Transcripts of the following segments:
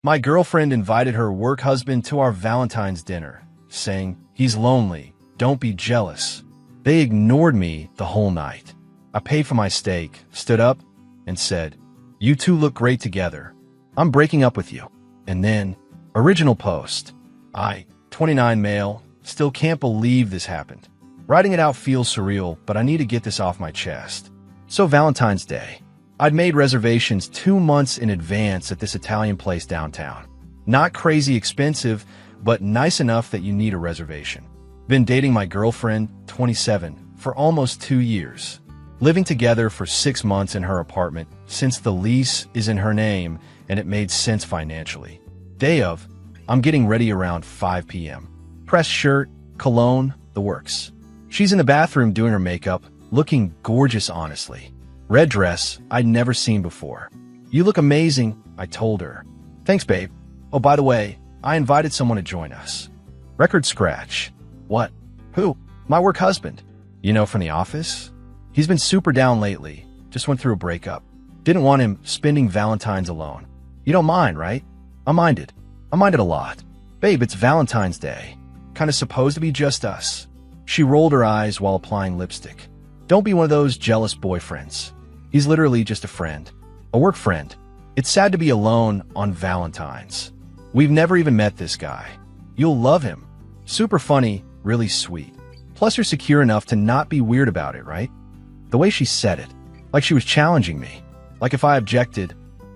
My girlfriend invited her work husband to our Valentine's dinner, saying, "He's lonely, don't be jealous." They ignored me the whole night. I paid for my steak, stood up, and said, "You two look great together. I'm breaking up with you." And then, original post. I, 29 male, still can't believe this happened. Writing it out feels surreal, but I need to get this off my chest. So Valentine's Day. I'd made reservations 2 months in advance at this Italian place downtown. Not crazy expensive, but nice enough that you need a reservation. Been dating my girlfriend, 27, for almost 2 years. Living together for 6 months in her apartment since the lease is in her name and it made sense financially. Day of, I'm getting ready around 5 p.m. Pressed shirt, cologne, the works. She's in the bathroom doing her makeup, looking gorgeous honestly. Red dress I'd never seen before. "You look amazing," I told her. "Thanks, babe. Oh, by the way, I invited someone to join us." Record scratch. "What? Who?" "My work husband. You know, from the office? He's been super down lately. Just went through a breakup. Didn't want him spending Valentine's alone. You don't mind, right?" I minded. I minded a lot. "Babe, it's Valentine's Day. Kinda supposed to be just us." She rolled her eyes while applying lipstick. "Don't be one of those jealous boyfriends. He's literally just a friend. A work friend. It's sad to be alone on Valentine's. We've never even met this guy. You'll love him. Super funny, really sweet. Plus you're secure enough to not be weird about it, right?" The way she said it, like she was challenging me. Like if I objected,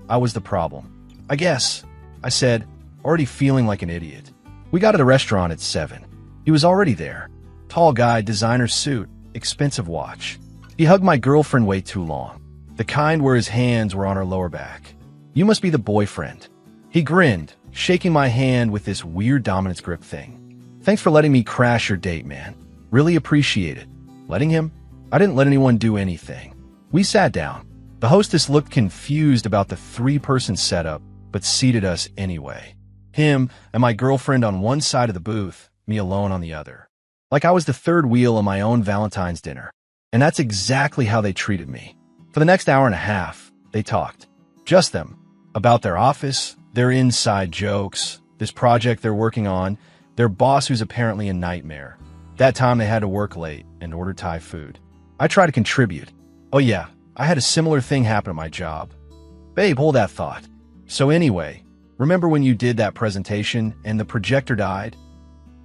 I was the problem. "I guess," I said, already feeling like an idiot. We got to the restaurant at 7. He was already there. Tall guy, designer suit, expensive watch. He hugged my girlfriend way too long. The kind where his hands were on her lower back. "You must be the boyfriend." He grinned, shaking my hand with this weird dominance grip thing. "Thanks for letting me crash your date, man. Really appreciate it." Letting him? I didn't let anyone do anything. We sat down. The hostess looked confused about the 3-person setup, but seated us anyway. Him and my girlfriend on one side of the booth, me alone on the other. Like I was the third wheel on my own Valentine's dinner. And that's exactly how they treated me. For the next hour and a half, they talked. Just them. About their office, their inside jokes, this project they're working on, their boss who's apparently a nightmare. That time they had to work late and order Thai food. I try to contribute. "Oh yeah, I had a similar thing happen at my job." "Babe, hold that thought. So anyway, remember when you did that presentation and the projector died?"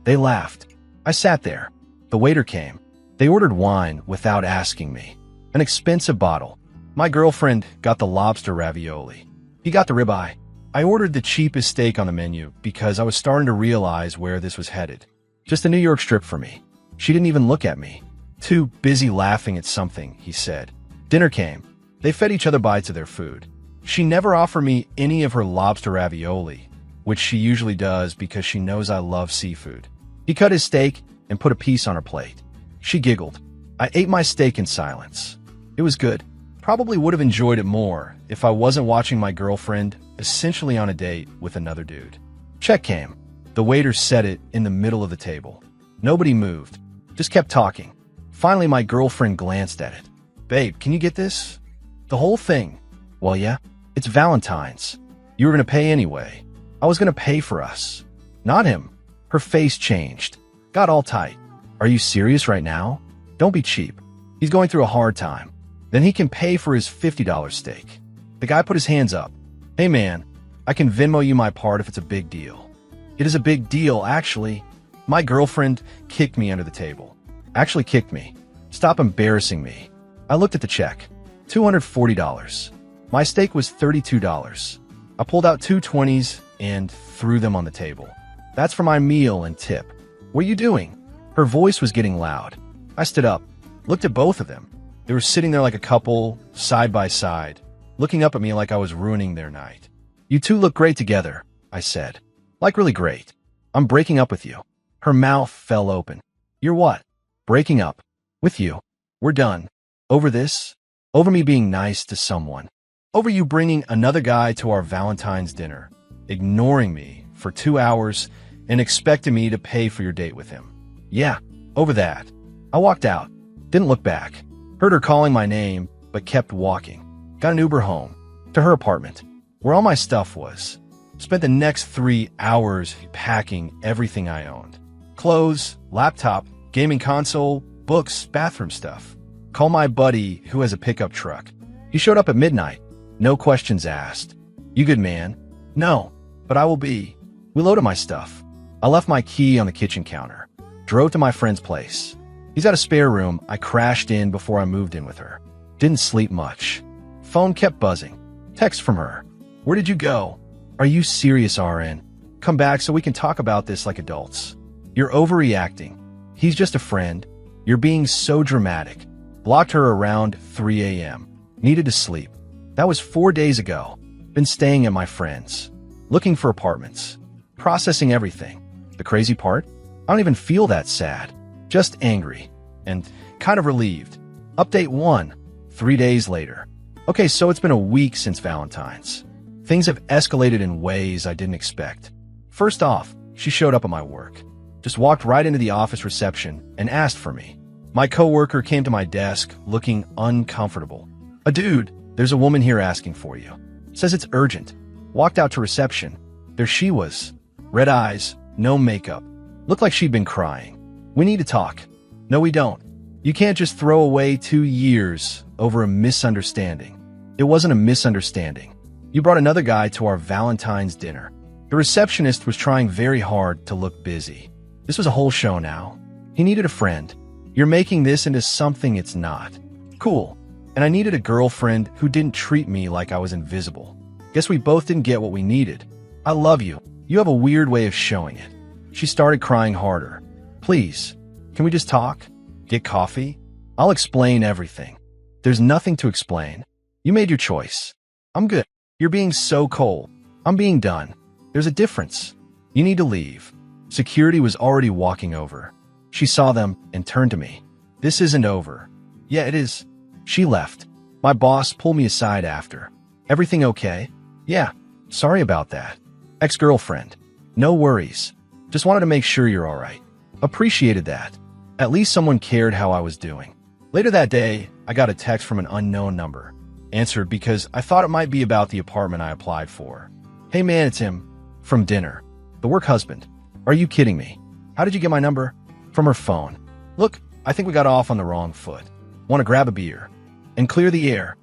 They laughed. I sat there. The waiter came. They ordered wine without asking me. An expensive bottle. My girlfriend got the lobster ravioli. He got the ribeye. I ordered the cheapest steak on the menu because I was starting to realize where this was headed. Just a New York strip for me. She didn't even look at me. "Too busy laughing at something," he said. Dinner came. They fed each other bites of their food. She never offered me any of her lobster ravioli, which she usually does because she knows I love seafood. He cut his steak and put a piece on her plate. She giggled. I ate my steak in silence. It was good. Probably would have enjoyed it more if I wasn't watching my girlfriend essentially on a date with another dude. Check came. The waiter set it in the middle of the table. Nobody moved. Just kept talking. Finally, my girlfriend glanced at it. "Babe, can you get this?" "The whole thing?" "Well, yeah. It's Valentine's. You were going to pay anyway." "I was going to pay for us." "Not him." Her face changed. Got all tight. "Are you serious right now? Don't be cheap. He's going through a hard time. Then he can pay for his $50 steak." The guy put his hands up. "Hey man, I can Venmo you my part if it's a big deal." "It is a big deal, actually." My girlfriend kicked me under the table. Actually kicked me. "Stop embarrassing me." I looked at the check. $240. My steak was $32. I pulled out 2 20s and threw them on the table. "That's for my meal and tip." "What are you doing?" Her voice was getting loud. I stood up, looked at both of them. They were sitting there like a couple, side by side, looking up at me like I was ruining their night. "You two look great together," I said. "Like really great. I'm breaking up with you." Her mouth fell open. "You're what?" "Breaking up. With you. We're done." "Over this?" "Over me being nice to someone. Over you bringing another guy to our Valentine's dinner, ignoring me for 2 hours and expecting me to pay for your date with him." "Yeah, over that." I walked out. Didn't look back. Heard her calling my name, but kept walking. Got an Uber home. To her apartment, where all my stuff was. Spent the next 3 hours packing everything I owned. Clothes, laptop, gaming console, books, bathroom stuff. Call my buddy who has a pickup truck. He showed up at midnight. No questions asked. You good, man? No, but I will be. We loaded my stuff. I left my key on the kitchen counter. Drove to my friend's place. He's got a spare room. I crashed in before I moved in with her. Didn't sleep much. Phone kept buzzing. Text from her. Where did you go? Are you serious, RN? Come back so we can talk about this like adults. You're overreacting. He's just a friend. You're being so dramatic. Blocked her around 3 a.m. Needed to sleep. That was 4 days ago. Been staying at my friend's. Looking for apartments. Processing everything. The crazy part? I don't even feel that sad. Just angry. And kind of relieved. Update 1. 3 days later. Okay, so it's been a week since Valentine's. Things have escalated in ways I didn't expect. First off, she showed up at my work. Just walked right into the office reception and asked for me. My coworker came to my desk looking uncomfortable. A dude, there's a woman here asking for you. Says it's urgent. Walked out to reception. There she was. Red eyes, no makeup. Looked like she'd been crying. We need to talk. No, we don't. You can't just throw away 2 years over a misunderstanding. It wasn't a misunderstanding. You brought another guy to our Valentine's dinner. The receptionist was trying very hard to look busy. This was a whole show now. He needed a friend. You're making this into something it's not. Cool. And I needed a girlfriend who didn't treat me like I was invisible. Guess we both didn't get what we needed. I love you. You have a weird way of showing it. She started crying harder. Please, can we just talk? Get coffee? I'll explain everything. There's nothing to explain. You made your choice. I'm good. You're being so cold. I'm being done. There's a difference. You need to leave. Security was already walking over. She saw them and turned to me. This isn't over. Yeah, it is. She left. My boss pulled me aside after. Everything okay? Yeah, sorry about that. Ex-girlfriend. No worries. Just wanted to make sure you're all right. Appreciated that. At least someone cared how I was doing. Later that day, I got a text from an unknown number. Answered because I thought it might be about the apartment I applied for. Hey man, it's him. From dinner. The work husband. Are you kidding me? How did you get my number? From her phone. Look, I think we got off on the wrong foot. Want to grab a beer? And clear the air?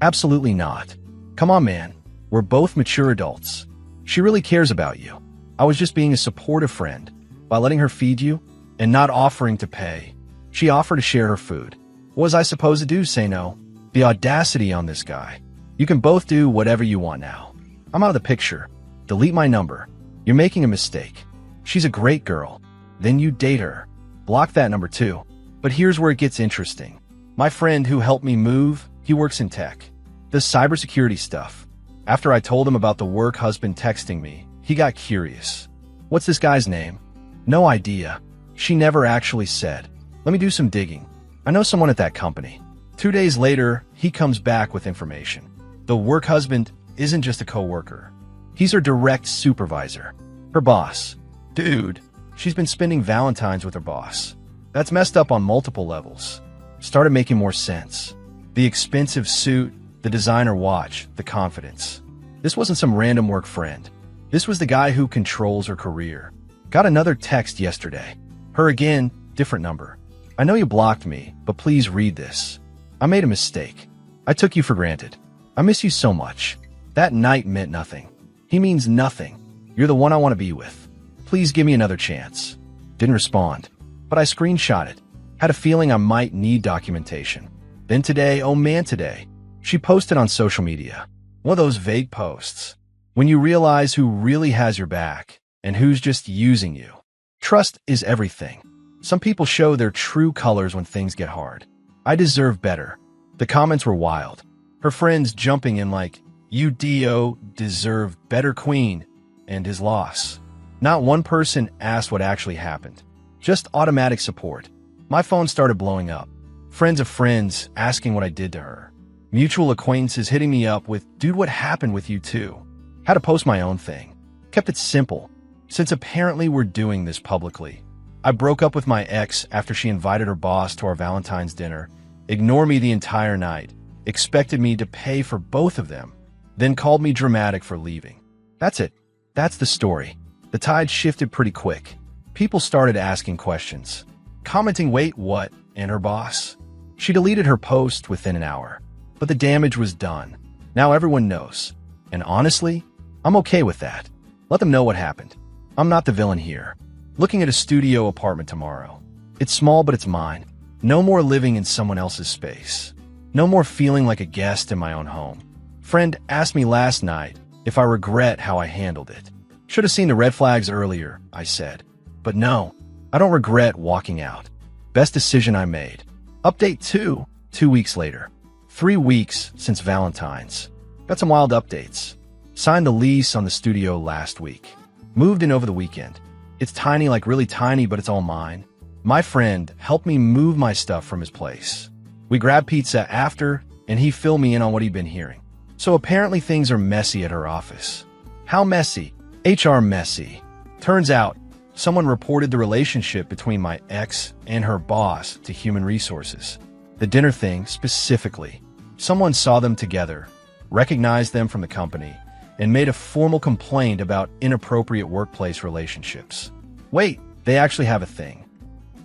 Absolutely not. Come on, man. We're both mature adults. She really cares about you. I was just being a supportive friend by letting her feed you and not offering to pay. She offered to share her food. What was I supposed to do? Say no? The audacity on this guy. You can both do whatever you want now. I'm out of the picture. Delete my number. You're making a mistake. She's a great girl. Then you date her. Block that number too. But here's where it gets interesting. My friend who helped me move, he works in tech. Does cybersecurity stuff. After I told him about the work husband texting me, he got curious. What's this guy's name? No idea. She never actually said. Let me do some digging. I know someone at that company. 2 days later, he comes back with information. The work husband isn't just a coworker. He's her direct supervisor. Her boss. Dude, she's been spending Valentine's with her boss. That's messed up on multiple levels. Started making more sense. The expensive suit, the designer watch, the confidence. This wasn't some random work friend. This was the guy who controls her career. Got another text yesterday. Her again, different number. I know you blocked me, but please read this. I made a mistake. I took you for granted. I miss you so much. That night meant nothing. He means nothing. You're the one I want to be with. Please give me another chance. Didn't respond, but I screenshot it. Had a feeling I might need documentation. Then today, oh man today, she posted on social media. One of those vague posts. When you realize who really has your back and who's just using you. Trust is everything. Some people show their true colors when things get hard. I deserve better. The comments were wild. Her friends jumping in like, you do deserve better queen, and his loss. Not one person asked what actually happened. Just automatic support. My phone started blowing up. Friends of friends asking what I did to her. Mutual acquaintances hitting me up with, dude, what happened with you too? Had to post my own thing. Kept it simple. Since apparently we're doing this publicly. I broke up with my ex after she invited her boss to our Valentine's dinner, ignored me the entire night, expected me to pay for both of them, then called me dramatic for leaving. That's it. That's the story. The tide shifted pretty quick. People started asking questions, commenting, "Wait, what?" and her boss. She deleted her post within an hour, but the damage was done. Now everyone knows. And honestly, I'm okay with that. Let them know what happened. I'm not the villain here. Looking at a studio apartment tomorrow. It's small, but it's mine. No more living in someone else's space. No more feeling like a guest in my own home. Friend asked me last night if I regret how I handled it. Should have seen the red flags earlier, I said. But no, I don't regret walking out. Best decision I made. Update 2, 2 weeks later. 3 weeks since Valentine's. Got some wild updates. Signed the lease on the studio last week. Moved in over the weekend. It's tiny, like really tiny, but it's all mine. My friend helped me move my stuff from his place. We grabbed pizza after, and he filled me in on what he'd been hearing. So apparently things are messy at her office. How messy? HR messy. Turns out, someone reported the relationship between my ex and her boss to human resources. The dinner thing specifically. Someone saw them together, recognized them from the company, and made a formal complaint about inappropriate workplace relationships. Wait, they actually have a thing.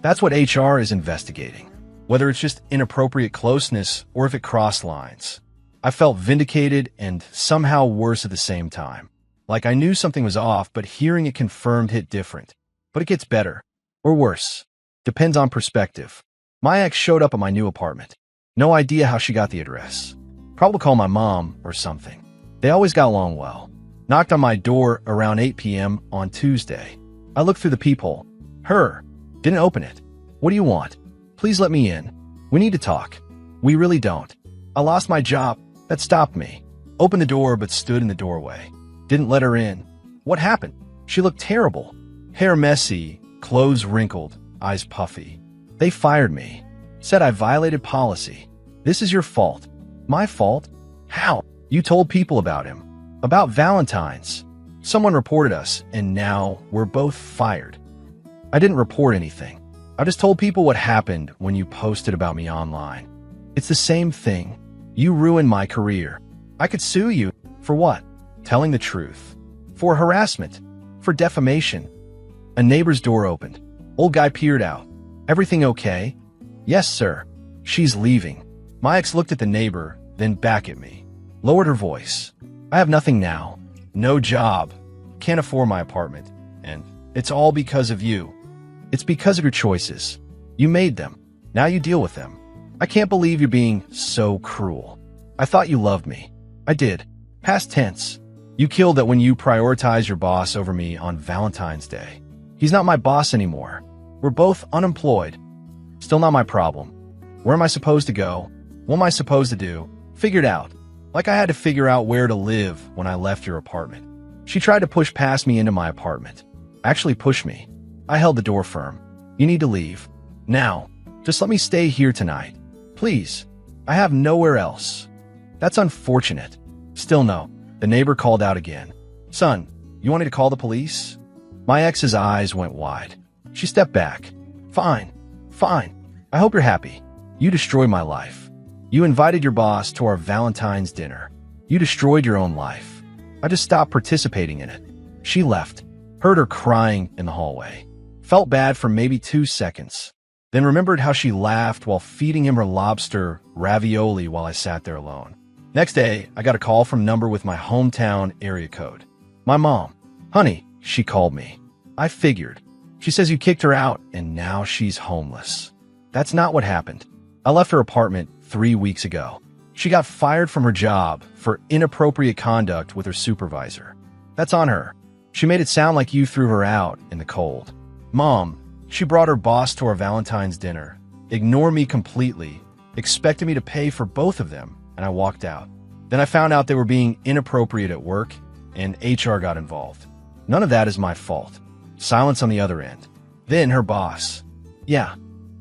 That's what HR is investigating. Whether it's just inappropriate closeness or if it crossed lines. I felt vindicated and somehow worse at the same time. Like I knew something was off, but hearing it confirmed hit different. But it gets better. Or worse. Depends on perspective. My ex showed up at my new apartment. No idea how she got the address. Probably called my mom or something. They always got along well. Knocked on my door around 8 p.m. on Tuesday. I looked through the peephole. Her. Didn't open it. What do you want? Please let me in. We need to talk. We really don't. I lost my job. That stopped me. Opened the door but stood in the doorway. Didn't let her in. What happened? She looked terrible. Hair messy, clothes wrinkled, eyes puffy. They fired me. Said I violated policy. This is your fault. My fault? How? You told people about him. About Valentine's. Someone reported us, and now we're both fired. I didn't report anything. I just told people what happened when you posted about me online. It's the same thing. You ruined my career. I could sue you. For what? Telling the truth. For harassment. For defamation. A neighbor's door opened. Old guy peered out. Everything okay? Yes, sir. She's leaving. My ex looked at the neighbor, then back at me. Lowered her voice. I have nothing now. No job. Can't afford my apartment. And it's all because of you. It's because of your choices. You made them. Now you deal with them. I can't believe you're being so cruel. I thought you loved me. I did. Past tense. You killed that when you prioritize your boss over me on Valentine's Day. He's not my boss anymore. We're both unemployed. Still not my problem. Where am I supposed to go? What am I supposed to do? Figured out. Like I had to figure out where to live when I left your apartment. She tried to push past me into my apartment. Actually pushed me. I held the door firm. You need to leave. Now. Just let me stay here tonight. Please. I have nowhere else. That's unfortunate. Still no. The neighbor called out again. Son, you want me to call the police? My ex's eyes went wide. She stepped back. Fine. Fine. I hope you're happy. You destroyed my life. You invited your boss to our Valentine's dinner. You destroyed your own life. I just stopped participating in it. She left. Heard her crying in the hallway. Felt bad for maybe 2 seconds. Then remembered how she laughed while feeding him her lobster ravioli while I sat there alone. Next day, I got a call from number with my hometown area code. My mom. Honey, she called me. I figured. She says you kicked her out and now she's homeless. That's not what happened. I left her apartment 3 weeks ago. She got fired from her job for inappropriate conduct with her supervisor. That's on her. She made it sound like you threw her out in the cold. Mom, she brought her boss to our Valentine's dinner, ignored me completely, expected me to pay for both of them, and I walked out. Then I found out they were being inappropriate at work, and HR got involved. None of that is my fault. Silence on the other end. Then her boss. Yeah.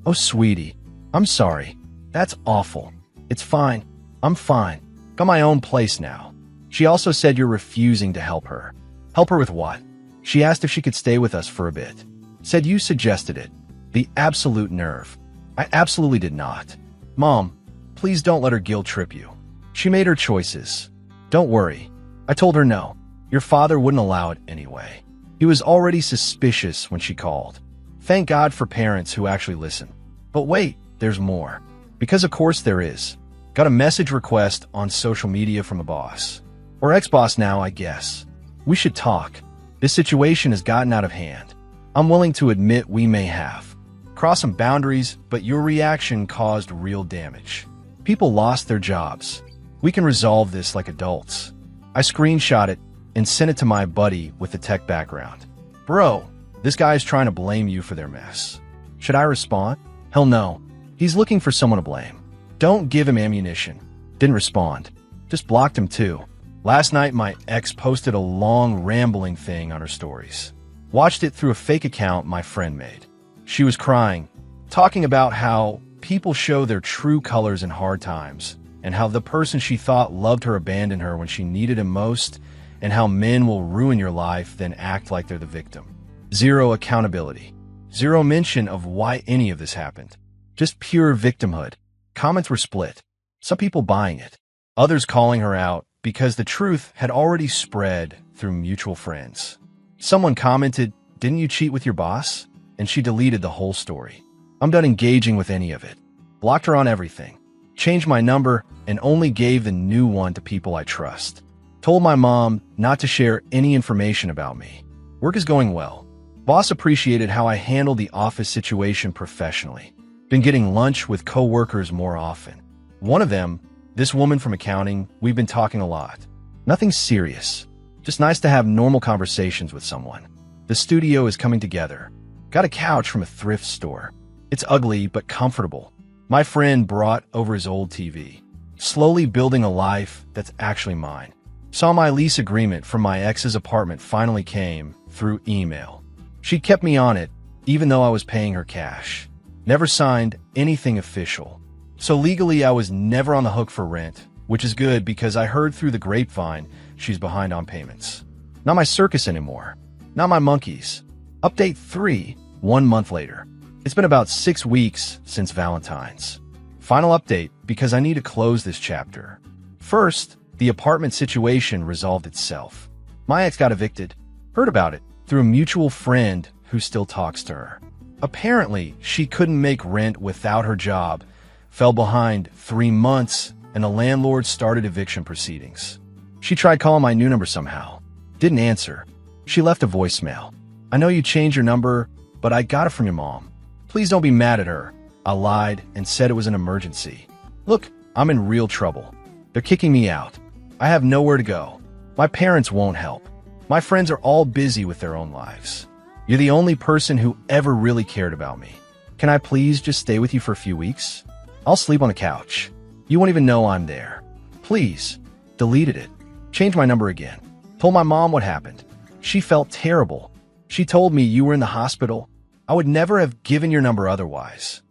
Oh, sweetie. I'm sorry. That's awful. It's fine. I'm fine. Got my own place now. She also said you're refusing to help her. Help her with what? She asked if she could stay with us for a bit. Said you suggested it. The absolute nerve. I absolutely did not. Mom, please don't let her guilt trip you. She made her choices. Don't worry. I told her no. Your father wouldn't allow it anyway. He was already suspicious when she called. Thank God for parents who actually listen. But wait, there's more. Because of course there is. Got a message request on social media from a boss. Or ex-boss now, I guess. We should talk. This situation has gotten out of hand. I'm willing to admit we may have crossed some boundaries, but your reaction caused real damage. People lost their jobs. We can resolve this like adults. I screenshot it and sent it to my buddy with the tech background. Bro, this guy is trying to blame you for their mess. Should I respond? Hell no. He's looking for someone to blame. Don't give him ammunition. Didn't respond. Just blocked him too. Last night, my ex posted a long, rambling thing on her stories. Watched it through a fake account my friend made. She was crying, talking about how people show their true colors in hard times, and how the person she thought loved her abandoned her when she needed him most, and how men will ruin your life then act like they're the victim. Zero accountability. Zero mention of why any of this happened. Just pure victimhood. Comments were split. Some people buying it. Others calling her out because the truth had already spread through mutual friends. Someone commented, "Didn't you cheat with your boss?" And she deleted the whole story. I'm done engaging with any of it. Blocked her on everything. Changed my number and only gave the new one to people I trust. Told my mom not to share any information about me. Work is going well. Boss appreciated how I handled the office situation professionally. Been getting lunch with coworkers more often. One of them, this woman from accounting, we've been talking a lot. Nothing serious. Just nice to have normal conversations with someone. The studio is coming together. Got a couch from a thrift store. It's ugly but comfortable. My friend brought over his old TV. Slowly building a life that's actually mine. Saw my lease agreement from my ex's apartment finally came through email. She kept me on it, even though I was paying her cash. Never signed anything official. So legally I was never on the hook for rent, which is good because I heard through the grapevine she's behind on payments. Not my circus anymore. Not my monkeys. Update 3, 1 month later. It's been about 6 weeks since Valentine's. Final update because I need to close this chapter. First, the apartment situation resolved itself. My ex got evicted. Heard about it through a mutual friend who still talks to her. Apparently, she couldn't make rent without her job, fell behind 3 months, and the landlord started eviction proceedings. She tried calling my new number somehow. Didn't answer. She left a voicemail. I know you changed your number, but I got it from your mom. Please don't be mad at her. I lied and said it was an emergency. Look, I'm in real trouble. They're kicking me out. I have nowhere to go. My parents won't help. My friends are all busy with their own lives. You're the only person who ever really cared about me. Can I please just stay with you for a few weeks? I'll sleep on the couch. You won't even know I'm there. Please. Deleted it. Changed my number again. Told my mom what happened. She felt terrible. She told me you were in the hospital. I would never have given your number otherwise.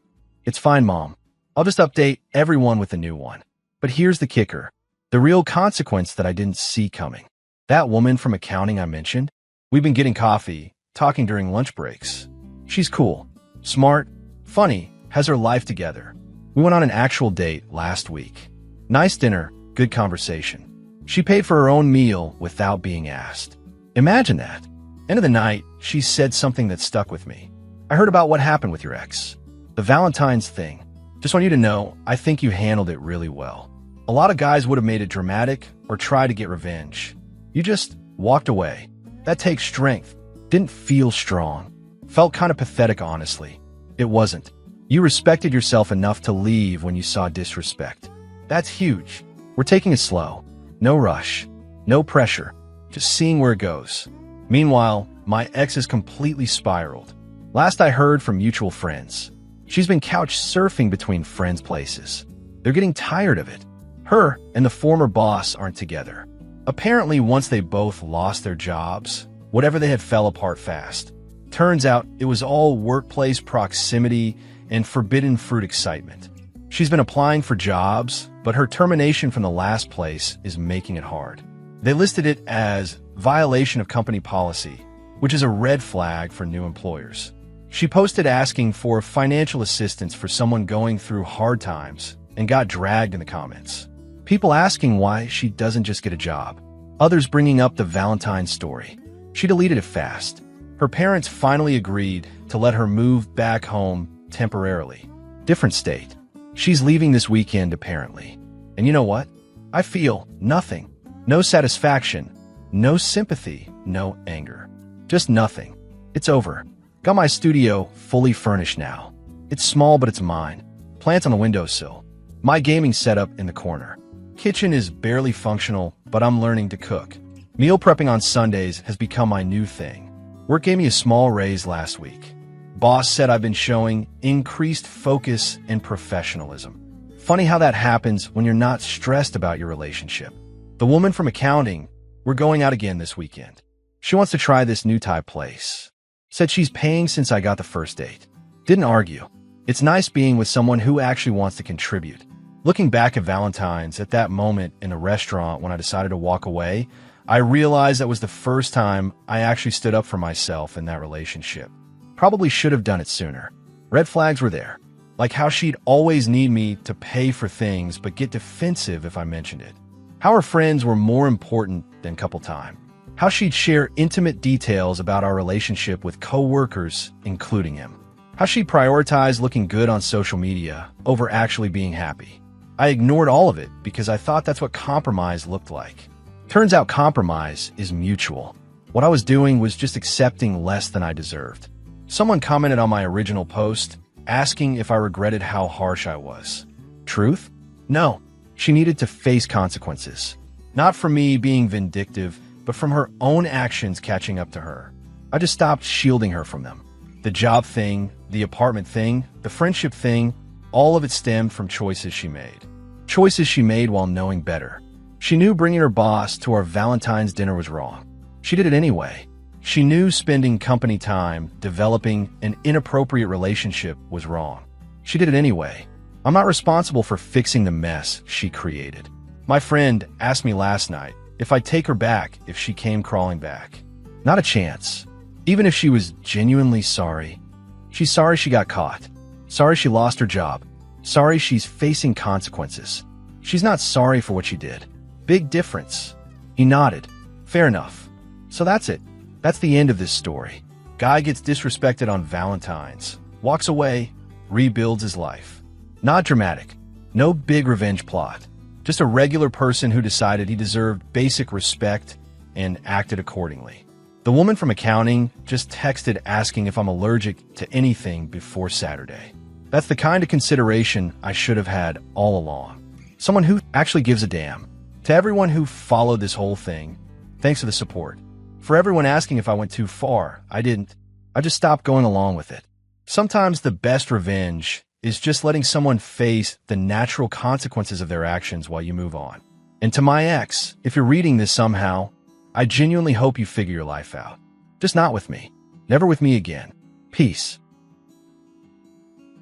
It's fine, Mom. I'll just update everyone with a new one. But here's the kicker. The real consequence that I didn't see coming. That woman from accounting I mentioned, we've been getting coffee, talking during lunch breaks. She's cool, smart, funny, has her life together. We went on an actual date last week. Nice dinner, good conversation. She paid for her own meal without being asked. Imagine that. End of the night, she said something that stuck with me. I heard about what happened with your ex. The Valentine's thing. Just want you to know, I think you handled it really well. A lot of guys would have made it dramatic or tried to get revenge. You just walked away. That takes strength. Didn't feel strong. Felt kind of pathetic, honestly. It wasn't. You respected yourself enough to leave when you saw disrespect. That's huge. We're taking it slow. No rush. No pressure. Just seeing where it goes. Meanwhile, my ex has completely spiraled. Last I heard from mutual friends, she's been couch surfing between friends' places. They're getting tired of it. Her and the former boss aren't together. Apparently, once they both lost their jobs, whatever they had fell apart fast. Turns out it was all workplace proximity and forbidden fruit excitement. She's been applying for jobs, but her termination from the last place is making it hard. They listed it as violation of company policy, which is a red flag for new employers. She posted asking for financial assistance for someone going through hard times and got dragged in the comments. People asking why she doesn't just get a job. Others bringing up the Valentine story. She deleted it fast. Her parents finally agreed to let her move back home temporarily. Different state. She's leaving this weekend, apparently. And you know what? I feel nothing. No satisfaction. No sympathy. No anger. Just nothing. It's over. Got my studio fully furnished now. It's small, but it's mine. Plants on the windowsill. My gaming setup in the corner. Kitchen is barely functional, but I'm learning to cook. Meal prepping on Sundays has become my new thing. Work gave me a small raise last week. Boss said I've been showing increased focus and professionalism. Funny how that happens when you're not stressed about your relationship. The woman from accounting, we're going out again this weekend. She wants to try this new Thai place. Said she's paying since I got the first date. Didn't argue. It's nice being with someone who actually wants to contribute. Looking back at Valentine's, at that moment in a restaurant when I decided to walk away, I realized that was the first time I actually stood up for myself in that relationship. Probably should have done it sooner. Red flags were there. Like how she'd always need me to pay for things but get defensive if I mentioned it. How her friends were more important than couple time. How she'd share intimate details about our relationship with co-workers, including him. How she prioritized looking good on social media over actually being happy. I ignored all of it because I thought that's what compromise looked like. Turns out compromise is mutual. What I was doing was just accepting less than I deserved. Someone commented on my original post, asking if I regretted how harsh I was. Truth? No. She needed to face consequences. Not from me being vindictive, but from her own actions catching up to her. I just stopped shielding her from them. The job thing, the apartment thing, the friendship thing, all of it stemmed from choices she made. Choices she made while knowing better. She knew bringing her boss to our Valentine's dinner was wrong. She did it anyway. She knew spending company time developing an inappropriate relationship was wrong. She did it anyway. I'm not responsible for fixing the mess she created. My friend asked me last night if I'd take her back if she came crawling back. Not a chance. Even if she was genuinely sorry. She's sorry she got caught. Sorry she lost her job. Sorry she's facing consequences. She's not sorry for what she did. Big difference. He nodded. Fair enough. So that's it. That's the end of this story. Guy gets disrespected on Valentine's. Walks away. Rebuilds his life. Not dramatic. No big revenge plot. Just a regular person who decided he deserved basic respect and acted accordingly. The woman from accounting just texted asking if I'm allergic to anything before Saturday. That's the kind of consideration I should have had all along. Someone who actually gives a damn. To everyone who followed this whole thing, thanks for the support. For everyone asking if I went too far, I didn't. I just stopped going along with it. Sometimes the best revenge is just letting someone face the natural consequences of their actions while you move on. And to my ex, if you're reading this somehow, I genuinely hope you figure your life out. Just not with me. Never with me again. Peace.